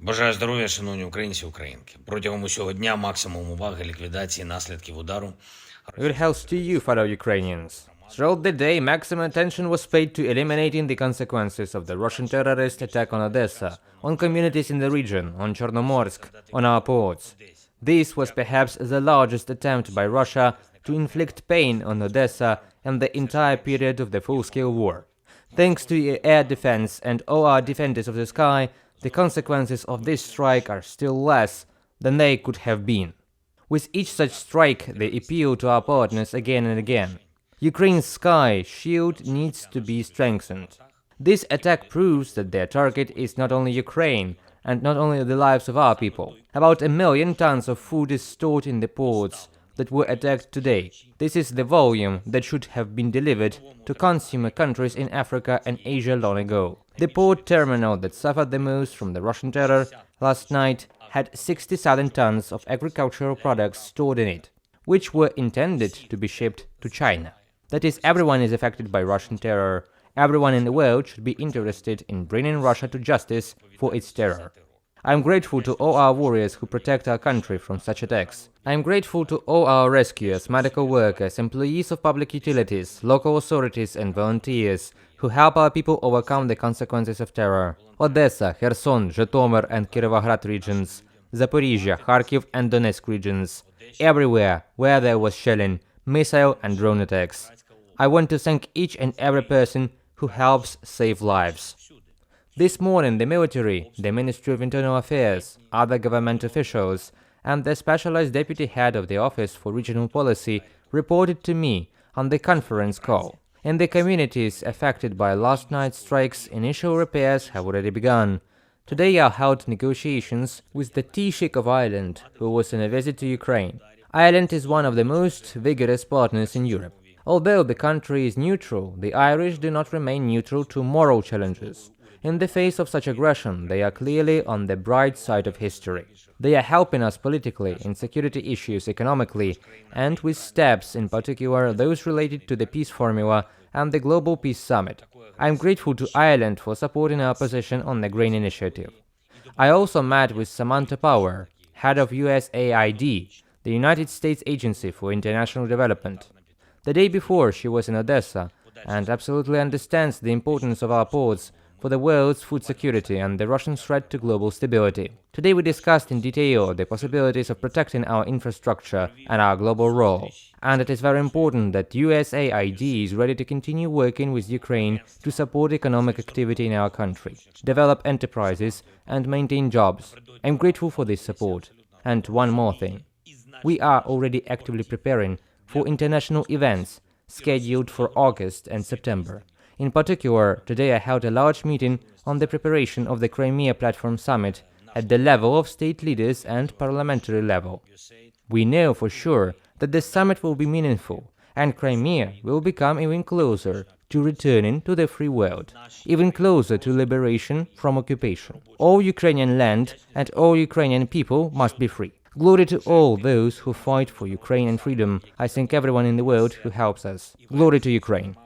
Бажаю здоров'я, шановні українці, українки. Протягом усього дня максимум уваги ліквідації наслідків удару. Good health to you, fellow Ukrainians. Throughout the day, maximum attention was paid to eliminating the consequences of the Russian terrorist attack on Odessa, on communities in the region, on Chernomorsk, on our ports. This was perhaps the largest attempt by Russia to inflict pain on Odessa and the entire period of the full-scale war. Thanks to air defense and all our defenders of the sky, the consequences of this strike are still less than they could have been. With each such strike, they appeal to our partners again and again. Ukraine's sky shield needs to be strengthened. This attack proves that their target is not only Ukraine, and not only the lives of our people. About 1 million tons of food is stored in the ports that were attacked today. This is the volume that should have been delivered to consumer countries in Africa and Asia long ago. The port terminal that suffered the most from the Russian terror last night had 60,000 tons of agricultural products stored in it, which were intended to be shipped to China. That is, everyone is affected by Russian terror. Everyone in the world should be interested in bringing Russia to justice for its terror. I am grateful to all our warriors who protect our country from such attacks. I am grateful to all our rescuers, medical workers, employees of public utilities, local authorities and volunteers who help our people overcome the consequences of terror. Odesa, Kherson, Zhytomyr and Kirovograd regions, Zaporizhia, Kharkiv and Donetsk regions. Everywhere where there was shelling, missile and drone attacks. I want to thank each and every person who helps save lives. This morning, the military, the Ministry of Internal Affairs, other government officials, and the specialized deputy head of the Office for Regional Policy reported to me on the conference call. In the communities affected by last night's strikes, initial repairs have already begun. Today are held negotiations with the Taoiseach of Ireland, who was on a visit to Ukraine. Ireland is one of the most vigorous partners in Europe. Although the country is neutral, the Irish do not remain neutral to moral challenges. In the face of such aggression, they are clearly on the bright side of history. They are helping us politically, in security issues, economically, and with steps, in particular those related to the peace formula and the Global Peace Summit. I am grateful to Ireland for supporting our position on the Grain Initiative. I also met with Samantha Power, head of USAID, the United States Agency for International Development. The day before, she was in Odessa and absolutely understands the importance of our ports for the world's food security and the Russian threat to global stability. Today we discussed in detail the possibilities of protecting our infrastructure and our global role. And it is very important that USAID is ready to continue working with Ukraine to support economic activity in our country, develop enterprises and maintain jobs. I'm grateful for this support. And one more thing. We are already actively preparing for international events scheduled for August and September. In particular, today I held a large meeting on the preparation of the Crimea Platform Summit at the level of state leaders and parliamentary level. We know for sure that the summit will be meaningful, and Crimea will become even closer to returning to the free world, even closer to liberation from occupation. All Ukrainian land and all Ukrainian people must be free. Glory to all those who fight for Ukraine and freedom. I thank everyone in the world who helps us. Glory to Ukraine.